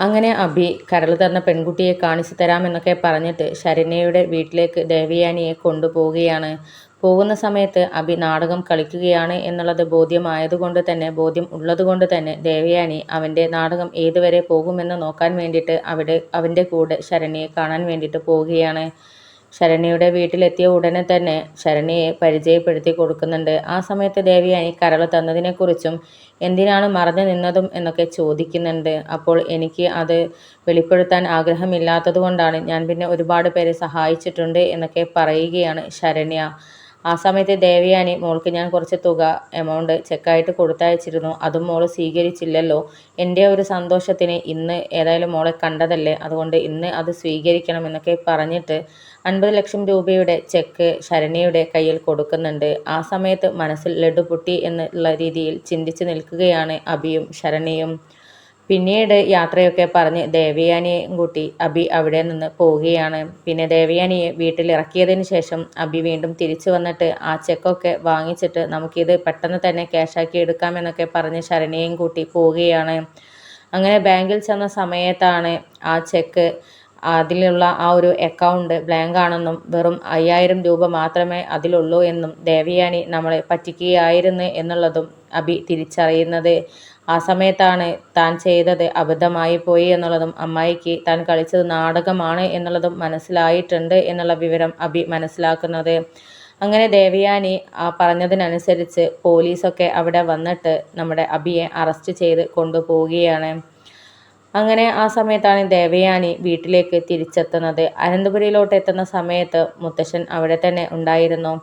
അങ്ങനെ അഭി കരൾ തന്ന പെൺകുട്ടിയെ കാണിച്ചു തരാമെന്നൊക്കെ പറഞ്ഞിട്ട് ശരണ്യയുടെ വീട്ടിലേക്ക് ദേവയാനിയെ കൊണ്ടുപോവുകയാണ്. പോകുന്ന സമയത്ത് അഭി നാടകം കളിക്കുകയാണ് എന്നുള്ളത് ബോധ്യം ഉള്ളതുകൊണ്ട് തന്നെ ദേവയാനി അവൻ്റെ നാടകം ഏതുവരെ പോകുമെന്ന് നോക്കാൻ വേണ്ടിയിട്ട് അവൻ്റെ കൂടെ ശരണ്യയെ കാണാൻ വേണ്ടിയിട്ട് പോവുകയാണ്. ശരണ്യയുടെ വീട്ടിലെത്തിയ ഉടനെ തന്നെ ശരണ്യയെ പരിചയപ്പെടുത്തി കൊടുക്കുന്നുണ്ട്. ആ സമയത്ത് ദേവയാനി കരൾ തന്നതിനെക്കുറിച്ചും എന്തിനാണ് മറഞ്ഞു നിന്നതും എന്നൊക്കെ ചോദിക്കുന്നുണ്ട്. അപ്പോൾ എനിക്ക് അത് വെളിപ്പെടുത്താൻ ആഗ്രഹമില്ലാത്തത് കൊണ്ടാണ്, ഞാൻ പിന്നെ ഒരുപാട് പേരെ സഹായിച്ചിട്ടുണ്ട് എന്നൊക്കെ പറയുകയാണ് ശരണ്യ. ആ സമയത്ത് ദേവയാനി, മോൾക്ക് ഞാൻ കുറച്ച് തുക എമൗണ്ട് ചെക്കായിട്ട് കൊടുത്തയച്ചിരുന്നു, അതും മോൾ സ്വീകരിച്ചില്ലല്ലോ. എൻ്റെ ഒരു സന്തോഷത്തിന് ഇന്ന് ഏതായാലും മോളെ കണ്ടതല്ലേ, അതുകൊണ്ട് ഇന്ന് അത് സ്വീകരിക്കണം എന്നൊക്കെ പറഞ്ഞിട്ട് 50 ലക്ഷം രൂപയുടെ ചെക്ക് ശരണ്യയുടെ കയ്യിൽ കൊടുക്കുന്നുണ്ട്. ആ സമയത്ത് മനസ്സിൽ ലഡു പൊട്ടി എന്നുള്ള രീതിയിൽ ചിന്തിച്ച് നിൽക്കുകയാണ് അഭിയും ശരണ്യയും. പിന്നീട് യാത്രയൊക്കെ പറഞ്ഞ് ദേവയാനിയെയും കൂട്ടി അഭി അവിടെ നിന്ന് പോവുകയാണ്. പിന്നെ ദേവയാനിയെ വീട്ടിലിറക്കിയതിന് ശേഷം അഭി വീണ്ടും തിരിച്ചു വന്നിട്ട് ആ ചെക്കൊക്കെ വാങ്ങിച്ചിട്ട് നമുക്കിത് പെട്ടെന്ന് തന്നെ ക്യാഷാക്കി എടുക്കാമെന്നൊക്കെ പറഞ്ഞ് ശരണ്യയും കൂട്ടി പോവുകയാണ്. അങ്ങനെ ബാങ്കിൽ ചെന്ന സമയത്താണ് ആ ചെക്ക്, അതിലുള്ള ആ ഒരു അക്കൗണ്ട് ബ്ലാങ്ക് ആണെന്നും വെറും 5000 രൂപ മാത്രമേ അതിലുള്ളൂ എന്നും ദേവയാനി നമ്മളെ പറ്റിക്കുകയായിരുന്നു എന്നുള്ളതും അഭി തിരിച്ചറിയുന്നത്. ആ സമയത്താണ് താൻ ചെയ്തത് അബദ്ധമായി പോയി എന്നുള്ളതും അമ്മായിക്ക് താൻ കളിച്ചത് നാടകമാണ് എന്നുള്ളതും മനസ്സിലായിട്ടുണ്ട് എന്നുള്ള വിവരം അഭി മനസ്സിലാക്കുന്നത്. അങ്ങനെ ദേവയാനി ആ പറഞ്ഞതിനനുസരിച്ച് പോലീസൊക്കെ അവിടെ വന്നിട്ട് നമ്മുടെ അഭിയെ അറസ്റ്റ് ചെയ്ത് കൊണ്ടുപോവുകയാണ്. അങ്ങനെ ആ സമയത്താണ് ദേവയാനി വീട്ടിലേക്ക് തിരിച്ചെത്തുന്നത്. അനന്തപുരിയിലോട്ട് എത്തുന്ന സമയത്ത് മുത്തശ്ശൻ അവിടെ തന്നെ ഉണ്ടായിരുന്നു.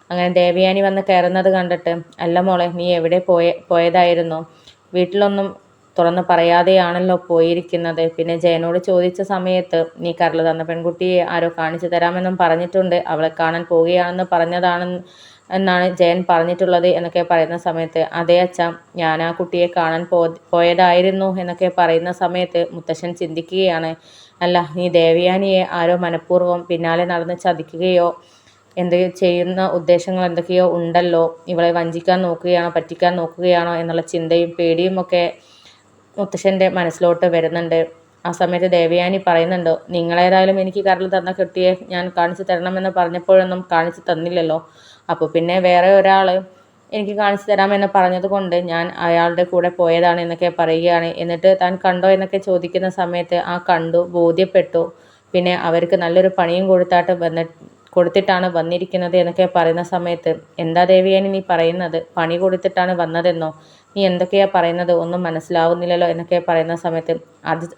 അങ്ങനെ ദേവയാനി വന്ന് കയറുന്നത് കണ്ടിട്ട്, അല്ല മോളെ, നീ എവിടെ പോയതായിരുന്നു? വീട്ടിലൊന്നും തുറന്ന് പറയാതെയാണല്ലോ പോയിരിക്കുന്നത്. പിന്നെ ജയനോട് ചോദിച്ച സമയത്ത് നീ കരൾ തന്ന പെൺകുട്ടിയെ ആരോ കാണിച്ചു തരാമെന്നും പറഞ്ഞിട്ടുണ്ട്, അവളെ കാണാൻ പോവുകയാണെന്ന് എന്നാണ് ജയൻ പറഞ്ഞിട്ടുള്ളത് എന്നൊക്കെ പറയുന്ന സമയത്ത്, അതേ അച്ഛാ, ഞാൻ ആ കുട്ടിയെ കാണാൻ പോയതായിരുന്നു എന്നൊക്കെ പറയുന്ന സമയത്ത് മുത്തശ്ശൻ ചിന്തിക്കുകയാണ്, അല്ല, നീ ദേവയാനിയെ ആരോ മനഃപൂർവ്വം പിന്നാലെ നടന്ന് ചതിക്കുകയോ ചെയ്യുന്ന ഉദ്ദേശങ്ങൾ എന്തൊക്കെയോ ഉണ്ടല്ലോ, ഇവളെ വഞ്ചിക്കാൻ നോക്കുകയാണോ, പറ്റിക്കാൻ നോക്കുകയാണോ എന്നുള്ള ചിന്തയും പേടിയും ഒക്കെ മുത്തശ്ശൻ്റെ മനസ്സിലോട്ട് വരുന്നുണ്ട്. ആ സമയത്ത് ദേവയാനി പറയുന്നുണ്ട്, നിങ്ങളേതായാലും എനിക്ക് കരൾ തന്ന കുട്ടിയെ ഞാൻ കാണിച്ചു തരണമെന്ന് പറഞ്ഞപ്പോഴൊന്നും കാണിച്ചു തന്നില്ലല്ലോ. അപ്പോൾ പിന്നെ വേറെ ഒരാൾ എനിക്ക് കാണിച്ചു തരാമെന്ന് പറഞ്ഞത് കൊണ്ട് ഞാൻ അയാളുടെ കൂടെ പോയതാണ് എന്നൊക്കെ പറയുകയാണ്. എന്നിട്ട് താൻ കണ്ടോ എന്നൊക്കെ ചോദിക്കുന്ന സമയത്ത്, ആ കണ്ടു, ബോധ്യപ്പെട്ടു. പിന്നെ അവർക്ക് നല്ലൊരു പണിയും കൊടുത്തിട്ടാണ് വന്നിരിക്കുന്നത് എന്നൊക്കെ പറയുന്ന സമയത്ത്, എന്താ ദേവിയാനി നീ പറയുന്നത്? പണി കൊടുത്തിട്ടാണ് വന്നതെന്നോ? നീ എന്തൊക്കെയാ പറയുന്നത്? ഒന്നും മനസ്സിലാവുന്നില്ലല്ലോ എന്നൊക്കെ പറയുന്ന സമയത്ത്,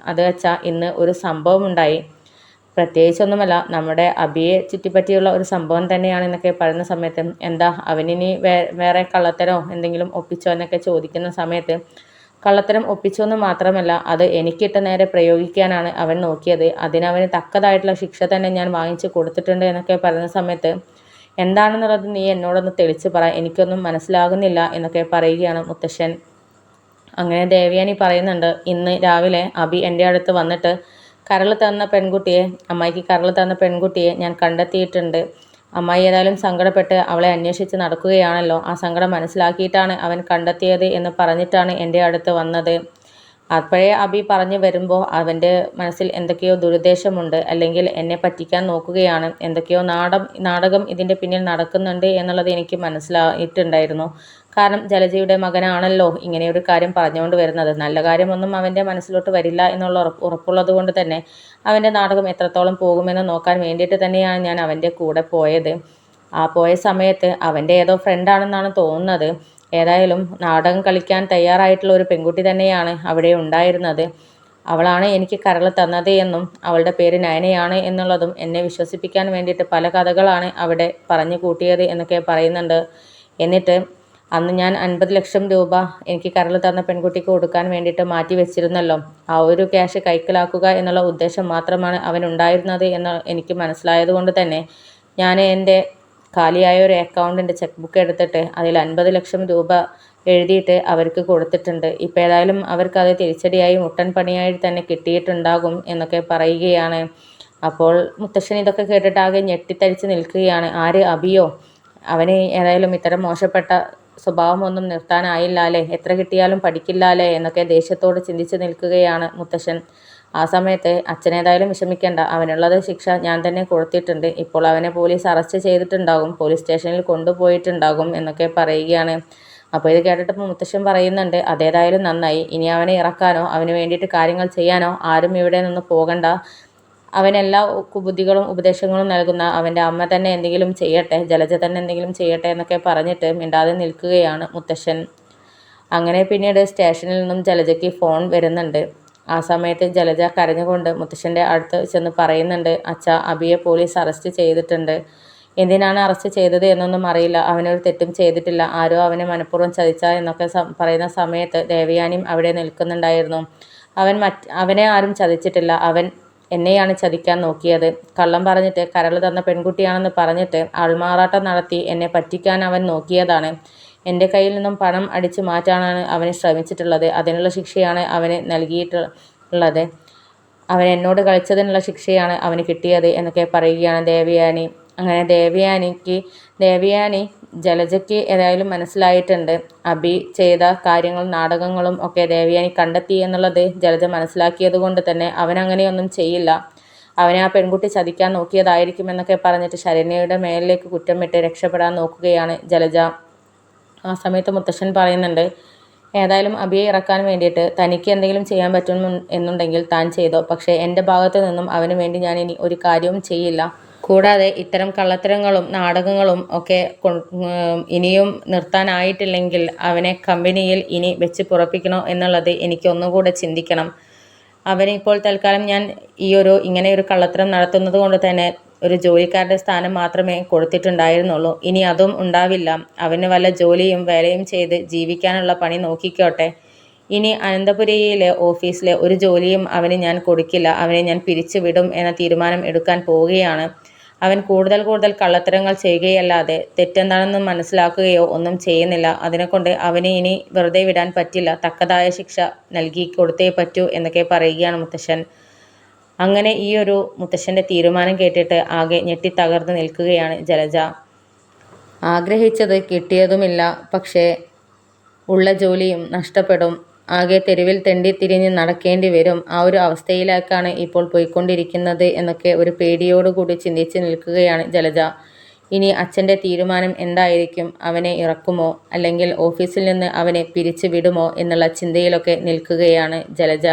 അത് വെച്ചാൽ ഇന്ന് ഒരു സംഭവം ഉണ്ടായി, പ്രത്യേകിച്ചൊന്നുമല്ല, നമ്മുടെ അഭിയെ ചുറ്റിപ്പറ്റിയുള്ള ഒരു സംഭവം തന്നെയാണ് എന്നൊക്കെ പറയുന്ന സമയത്ത്, എന്താ അവനിനി വേറെ കള്ളത്തരോ എന്തെങ്കിലും ഒപ്പിച്ചോ എന്നൊക്കെ ചോദിക്കുന്ന സമയത്ത്, കള്ളത്തരം ഒപ്പിച്ചോന്ന് മാത്രമല്ല, അത് എനിക്കിട്ട് നേരെ പ്രയോഗിക്കാനാണ് അവൻ നോക്കിയത്, അതിനവന് തക്കതായിട്ടുള്ള ശിക്ഷ തന്നെ ഞാൻ വാങ്ങിച്ചു കൊടുത്തിട്ടുണ്ട് എന്നൊക്കെ പറയുന്ന സമയത്ത്, എന്താണെന്നുള്ളത് നീ എന്നോടൊന്ന് തെളിച്ച് പറ, എനിക്കൊന്നും മനസ്സിലാകുന്നില്ല എന്നൊക്കെ പറയുകയാണ് മുത്തശ്ശൻ. അങ്ങനെ ദേവയാനി പറയുന്നുണ്ട്, ഇന്ന് രാവിലെ അഭി എൻ്റെ അടുത്ത് വന്നിട്ട് അമ്മായിക്ക് കരൾ തന്ന പെൺകുട്ടിയെ ഞാൻ കണ്ടെത്തിയിട്ടുണ്ട്. അമ്മായി ഏതായാലും സങ്കടപ്പെട്ട് അവളെ അന്വേഷിച്ച് നടക്കുകയാണല്ലോ, ആ സങ്കടം മനസ്സിലാക്കിയിട്ടാണ് അവൻ കണ്ടെത്തിയത് എന്ന് പറഞ്ഞിട്ടാണ് എൻ്റെ അടുത്ത് വന്നത്. അപ്പോഴേ അഭി പറഞ്ഞു വരുമ്പോൾ അവൻ്റെ മനസ്സിൽ എന്തൊക്കെയോ ദുരുദ്ദേശമുണ്ട്, അല്ലെങ്കിൽ എന്നെ പറ്റിക്കാൻ നോക്കുകയാണ്, എന്തൊക്കെയോ നാടകം ഇതിൻ്റെ പിന്നിൽ നടക്കുന്നുണ്ട് എന്നുള്ളത് എനിക്ക് മനസ്സിലായിട്ടുണ്ടായിരുന്നു. കാരണം ജലജയുടെ മകനാണല്ലോ ഇങ്ങനെയൊരു കാര്യം പറഞ്ഞുകൊണ്ട് വരുന്നത്. നല്ല കാര്യമൊന്നും അവൻ്റെ മനസ്സിലോട്ട് വരില്ല എന്നുള്ള ഉറപ്പുള്ളത് കൊണ്ട് തന്നെ അവൻ്റെ നാടകം എത്രത്തോളം പോകുമെന്ന് നോക്കാൻ വേണ്ടിയിട്ട് തന്നെയാണ് ഞാൻ അവൻ്റെ കൂടെ പോയത്. ആ പോയ സമയത്ത് അവൻ്റെ ഏതോ ഫ്രണ്ടാണെന്നാണ് തോന്നുന്നത്. ഏതായാലും നാടകം കളിക്കാൻ തയ്യാറായിട്ടുള്ള ഒരു പെൺകുട്ടി തന്നെയാണ് അവിടെ ഉണ്ടായിരുന്നത്. അവളാണ് എനിക്ക് കരൾ തന്നത് എന്നും അവളുടെ പേര് നയനയാണ് എന്നുള്ളതും എന്നെ വിശ്വസിപ്പിക്കാൻ വേണ്ടിയിട്ട് പല കഥകളാണ് അവിടെ പറഞ്ഞു കൂട്ടിയത് എന്നൊക്കെ പറയുന്നുണ്ട്. എന്നിട്ട് അന്ന് ഞാൻ 50 ലക്ഷം രൂപ എനിക്ക് കരൾ തന്ന പെൺകുട്ടിക്ക് കൊടുക്കാൻ വേണ്ടിയിട്ട് മാറ്റി വെച്ചിരുന്നല്ലോ, ആ ഒരു ക്യാഷ് കൈക്കലാക്കുക എന്നുള്ള ഉദ്ദേശം മാത്രമാണ് അവനുണ്ടായിരുന്നത് എന്ന് എനിക്ക് മനസ്സിലായത് കൊണ്ട് തന്നെ ഞാൻ എൻ്റെ കാലിയായ ഒരു അക്കൗണ്ടിൻ്റെ ചെക്ക് ബുക്ക് എടുത്തിട്ട് അതിൽ 50 ലക്ഷം രൂപ എഴുതിയിട്ട് അവർക്ക് കൊടുത്തിട്ടുണ്ട്. ഇപ്പോൾ ഏതായാലും അവർക്കത് തിരിച്ചടിയായി മുട്ടൻ പണിയായി തന്നെ കിട്ടിയിട്ടുണ്ടാകും എന്നൊക്കെ പറയുകയാണ്. അപ്പോൾ മുത്തശ്ശൻ ഇതൊക്കെ കേട്ടിട്ടാകെ ഞെട്ടിത്തരിച്ച് നിൽക്കുകയാണ്. ആര്, അഭിയോ? അവന് ഏതായാലും ഇത്തരം മോശപ്പെട്ട സ്വഭാവമൊന്നും നിർത്താനായില്ലാലേ, എത്ര കിട്ടിയാലും പഠിക്കില്ലാലേ എന്നൊക്കെ ദേഷ്യത്തോട് ചിന്തിച്ച് നിൽക്കുകയാണ് മുത്തശ്ശൻ. ആ സമയത്ത് അച്ഛനേതായാലും വിഷമിക്കേണ്ട, അവനുള്ളത് ശിക്ഷ ഞാൻ തന്നെ കൊടുത്തിട്ടുണ്ട്. ഇപ്പോൾ അവനെ പോലീസ് അറസ്റ്റ് ചെയ്തിട്ടുണ്ടാകും, പോലീസ് സ്റ്റേഷനിൽ കൊണ്ടുപോയിട്ടുണ്ടാകും എന്നൊക്കെ പറയുകയാണ്. അപ്പോൾ ഇത് കേട്ടിട്ട് മുത്തശ്ശൻ പറയുന്നുണ്ട്, അതേതായാലും നന്നായി. ഇനി അവനെ ഇറക്കാനോ അവന് വേണ്ടിയിട്ട് കാര്യങ്ങൾ ചെയ്യാനോ ആരും ഇവിടെ നിന്ന് പോകണ്ട. അവനെല്ലാ ബുദ്ധികളും ഉപദേശങ്ങളും നൽകുന്ന അവൻ്റെ അമ്മ തന്നെ എന്തെങ്കിലും ചെയ്യട്ടെ, ജലജ തന്നെ എന്തെങ്കിലും ചെയ്യട്ടെ എന്നൊക്കെ പറഞ്ഞിട്ട് മിണ്ടാതെ നിൽക്കുകയാണ് മുത്തശ്ശൻ. അങ്ങനെ പിന്നീട് സ്റ്റേഷനിൽ നിന്നും ജലജയ്ക്ക് ഫോൺ വരുന്നുണ്ട്. ആ സമയത്ത് ജലജ കരഞ്ഞുകൊണ്ട് മുത്തശ്ശൻ്റെ അടുത്ത് ചെന്ന് പറയുന്നുണ്ട്, അച്ഛാ, അബിയെ പോലീസ് അറസ്റ്റ് ചെയ്തിട്ടുണ്ട്. എന്തിനാണ് അറസ്റ്റ് ചെയ്തത് എന്നൊന്നും അറിയില്ല, അവനൊരു തെറ്റും ചെയ്തിട്ടില്ല, ആരോ അവനെ മനഃപൂർവ്വം ചതിച്ച എന്നൊക്കെ പറയുന്ന സമയത്ത് ദേവയാനിയും അവിടെ നിൽക്കുന്നുണ്ടായിരുന്നു. അവനെ ആരും ചതിച്ചിട്ടില്ല, അവൻ എന്നെയാണ് ചതിക്കാൻ നോക്കിയത്. കള്ളം പറഞ്ഞിട്ട് കരൾ തന്ന പെൺകുട്ടിയാണെന്ന് പറഞ്ഞിട്ട് ആൾമാറാട്ടം നടത്തി എന്നെ പറ്റിക്കാൻ അവൻ നോക്കിയതാണ്. എൻ്റെ കയ്യിൽ നിന്നും പണം അടിച്ചു മാറ്റാനാണ് അവന് ശ്രമിച്ചിട്ടുള്ളത്. അതിനുള്ള ശിക്ഷയാണ് അവന് നൽകിയിട്ടുള്ളത്. അവൻ എന്നോട് കളിച്ചതിനുള്ള ശിക്ഷയാണ് അവന് കിട്ടിയത് എന്നൊക്കെ പറയുകയാണ് ദേവയാനി. അങ്ങനെ ദേവയാനി ജലജയ്ക്ക് ഏതായാലും മനസ്സിലായിട്ടുണ്ട്. അബി ചെയ്ത കാര്യങ്ങളും നാടകങ്ങളും ഒക്കെ ദേവയാനി കണ്ടെത്തി എന്നുള്ളത് ജലജ മനസ്സിലാക്കിയത് കൊണ്ട് തന്നെ അവനങ്ങനെയൊന്നും ചെയ്യില്ല, അവനെ ആ പെൺകുട്ടി ചതിക്കാൻ നോക്കിയതായിരിക്കുമെന്നൊക്കെ പറഞ്ഞിട്ട് ശരണ്യയുടെ മേലിലേക്ക് കുറ്റമിട്ട് രക്ഷപ്പെടാൻ നോക്കുകയാണ് ജലജ. ആ സമയത്ത് മുത്തശ്ശൻ പറയുന്നുണ്ട്, ഏതായാലും അബിയെ ഇറക്കാൻ വേണ്ടിയിട്ട് തനിക്ക് എന്തെങ്കിലും ചെയ്യാൻ പറ്റും എന്നുണ്ടെങ്കിൽ താൻ ചെയ്തോ, പക്ഷേ എൻ്റെ ഭാഗത്തു നിന്നും അവന് വേണ്ടി ഞാൻ ഇനി ഒരു കാര്യവും ചെയ്യില്ല. കൂടാതെ ഇത്തരം കള്ളത്തരങ്ങളും നാടകങ്ങളും ഒക്കെ ഇനിയും നിർത്താനായിട്ടില്ലെങ്കിൽ അവനെ കമ്പനിയിൽ ഇനി വെച്ച് പുറപ്പിക്കണോ എന്നുള്ളത് എനിക്ക് ഒന്നുകൂടെ ചിന്തിക്കണം. അവനിപ്പോൾ തൽക്കാലം ഞാൻ ഇങ്ങനെ ഒരു കള്ളത്തരം നടത്തുന്നത് കൊണ്ട് തന്നെ ഒരു ജോലിക്കാരുടെ സ്ഥാനം മാത്രമേ കൊടുത്തിട്ടുണ്ടായിരുന്നുള്ളൂ. ഇനി അതും ഉണ്ടാവില്ല. അവന് വല്ല ജോലിയും വേലയും ചെയ്ത് ജീവിക്കാനുള്ള പണി നോക്കിക്കോട്ടെ. ഇനി അനന്തപുരിയിലെ ഓഫീസിലെ ഒരു ജോലിയും അവന് ഞാൻ കൊടുക്കില്ല. അവനെ ഞാൻ പിരിച്ചു വിടും എന്ന തീരുമാനം എടുക്കാൻ പോവുകയാണ്. അവൻ കൂടുതൽ കള്ളത്തരങ്ങൾ ചെയ്യുകയല്ലാതെ തെറ്റെന്താണെന്ന് മനസ്സിലാക്കുകയോ ഒന്നും ചെയ്യുന്നില്ല. അതിനെക്കൊണ്ട് അവനെ ഇനി വെറുതെ വിടാൻ പറ്റില്ല, തക്കതായ ശിക്ഷ നൽകി കൊടുത്തേ പറ്റൂ എന്നൊക്കെ പറയുകയാണ് മുത്തശ്ശൻ. അങ്ങനെ മുത്തശ്ശൻ്റെ തീരുമാനം കേട്ടിട്ട് ആകെ ഞെട്ടിത്തകർന്ന് നിൽക്കുകയാണ് ജലജ. ആഗ്രഹിച്ചത് കിട്ടിയതുമില്ല, പക്ഷേ ഉള്ള ജോലിയും നഷ്ടപ്പെടും. ആകെ തെരുവിൽ തെണ്ടിത്തിരിഞ്ഞ് നടക്കേണ്ടി വരും. ആ ഒരു അവസ്ഥയിലേക്കാണ് ഇപ്പോൾ പോയിക്കൊണ്ടിരിക്കുന്നത് എന്നൊക്കെ ഒരു പേടിയോടുകൂടി ചിന്തിച്ച് നിൽക്കുകയാണ് ജലജ. ഇനി അച്ഛൻ്റെ തീരുമാനം എന്തായിരിക്കും? അവനെ ഇറക്കുമോ അല്ലെങ്കിൽ ഓഫീസിൽ നിന്ന് അവനെ പിരിച്ചു വിടുമോ എന്നുള്ള ചിന്തയിലൊക്കെ നിൽക്കുകയാണ് ജലജ.